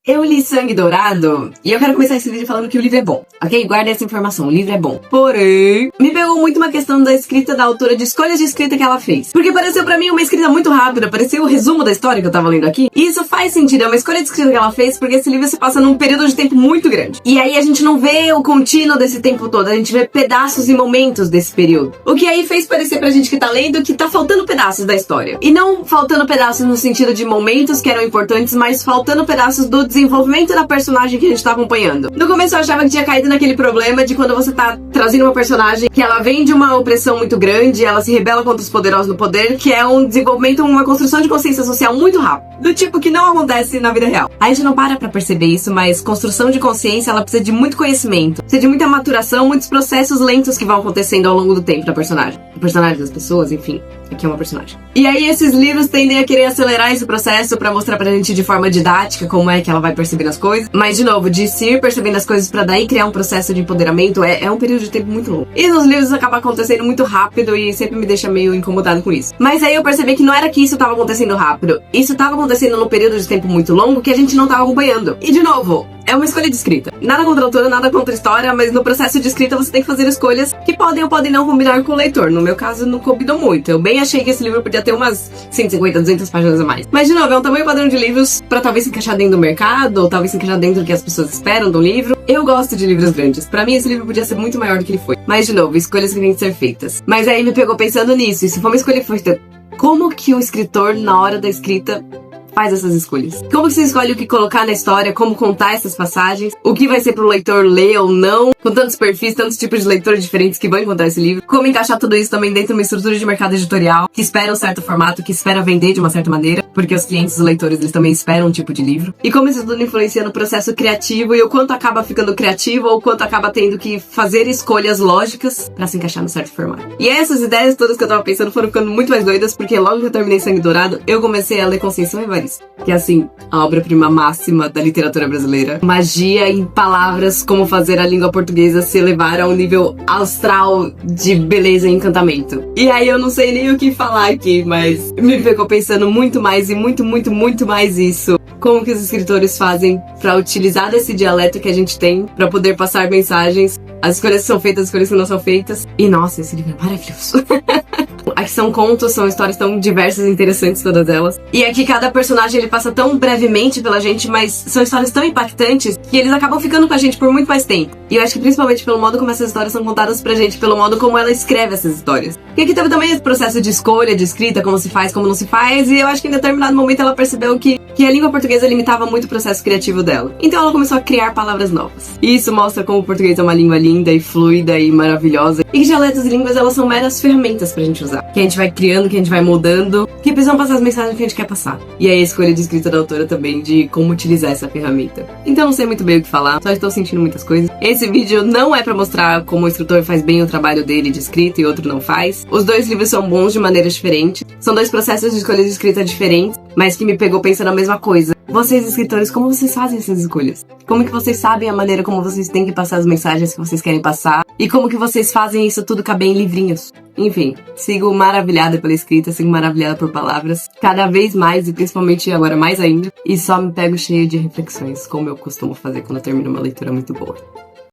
Eu li Sangue Dourado e eu quero começar esse vídeo falando que o livro é bom, ok? Guarda essa informação, o livro é bom. Porém, me pegou muito uma questão da escrita da autora, de escolhas de escrita que ela fez. Porque pareceu pra mim uma escrita muito rápida, pareceu o resumo da história que eu tava lendo aqui. E isso faz sentido, é uma escolha de escrita que ela fez porque esse livro se passa num período de tempo muito grande. E aí a gente não vê o contínuo desse tempo todo, a gente vê pedaços e momentos desse período. O que aí fez parecer pra gente que tá lendo que tá faltando pedaços da história. E não faltando pedaços no sentido de momentos que eram importantes, mas faltando pedaços do desenvolvimento da personagem que a gente tá acompanhando. No começo eu achava que tinha caído naquele problema de quando você tá trazendo uma personagem que ela vem de uma opressão muito grande, ela se rebela contra os poderosos no poder, que é um desenvolvimento, uma construção de consciência social muito rápido, do tipo que não acontece na vida real. A gente não para pra perceber isso, mas construção de consciência, ela precisa de muito conhecimento, precisa de muita maturação, muitos processos lentos que vão acontecendo ao longo do tempo da personagem. O personagem das pessoas, enfim, aqui é uma personagem. E aí esses livros tendem a querer acelerar esse processo pra mostrar pra gente de forma didática como é que ela vai percebendo as coisas. Mas, de novo, de se ir percebendo as coisas pra daí criar um processo de empoderamento é um período de tempo muito longo. E nos livros acaba acontecendo muito rápido e sempre me deixa meio incomodado com isso. Mas aí eu percebi que não era que isso tava acontecendo rápido. Isso tava acontecendo num período de tempo muito longo que a gente não tava acompanhando. E, de novo, é uma escolha de escrita. Nada contra a autora, nada contra a história, mas no processo de escrita você tem que fazer escolhas que podem ou podem não combinar com o leitor. No meu caso, não combinou muito. Eu bem achei que esse livro podia ter umas 150, 200 páginas a mais. Mas, de novo, é um tamanho padrão de livros pra talvez se encaixar dentro do mercado, ou talvez se encaixar dentro do que as pessoas esperam do livro. Eu gosto de livros grandes. Pra mim, esse livro podia ser muito maior do que ele foi. Mas, de novo, escolhas que têm que ser feitas. Mas aí me pegou pensando nisso. E se for uma escolha feita, como que o escritor, na hora da escrita, faz essas escolhas? Como que você escolhe o que colocar na história, como contar essas passagens, o que vai ser pro leitor ler ou não, com tantos perfis, tantos tipos de leitores diferentes que vão encontrar esse livro, como encaixar tudo isso também dentro de uma estrutura de mercado editorial, que espera um certo formato, que espera vender de uma certa maneira, porque os clientes, os leitores, eles também esperam um tipo de livro, e como isso tudo influencia no processo criativo, e o quanto acaba ficando criativo, ou o quanto acaba tendo que fazer escolhas lógicas pra se encaixar no certo formato. E essas ideias todas que eu tava pensando foram ficando muito mais doidas, porque logo que eu terminei Sangue Dourado, eu comecei a ler Conceição Evaristo, que é assim, a obra-prima máxima da literatura brasileira. Magia em palavras, como fazer a língua portuguesa se elevar a um nível austral de beleza e encantamento. E aí eu não sei nem o que falar aqui, mas me pegou pensando muito mais e muito mais isso. Como que os escritores fazem pra utilizar desse dialeto que a gente tem pra poder passar mensagens, as escolhas que são feitas, as escolhas que não são feitas. E nossa, esse livro é maravilhoso. Aqui são contos, são histórias tão diversas e interessantes, todas elas. E aqui cada personagem ele passa tão brevemente pela gente, mas são histórias tão impactantes que eles acabam ficando com a gente por muito mais tempo. E eu acho que principalmente pelo modo como essas histórias são contadas pra gente, pelo modo como ela escreve essas histórias. E aqui teve também esse processo de escolha, de escrita, como se faz, como não se faz, e eu acho que em determinado momento ela percebeu que a língua portuguesa limitava muito o processo criativo dela. Então ela começou a criar palavras novas. E isso mostra como o português é uma língua linda e fluida e maravilhosa. E que dialetos e línguas, elas são meras ferramentas pra gente usar. Que a gente vai criando, que a gente vai moldando, que precisam passar as mensagens que a gente quer passar. E aí a escolha de escrita da autora também, de como utilizar essa ferramenta. Então não sei muito bem o que falar, só estou sentindo muitas coisas. Esse vídeo não é pra mostrar como o escritor faz bem o trabalho dele de escrita e outro não faz. Os dois livros são bons de maneiras diferentes. São dois processos de escolha de escrita diferentes, mas que me pegou pensando a mesma coisa. Vocês, escritores, como vocês fazem essas escolhas? Como que vocês sabem a maneira como vocês têm que passar as mensagens que vocês querem passar? E como que vocês fazem isso tudo caber em livrinhos? Enfim, sigo maravilhada pela escrita, sigo maravilhada por palavras, cada vez mais e principalmente agora mais ainda, e só me pego cheio de reflexões, como eu costumo fazer quando eu termino uma leitura muito boa.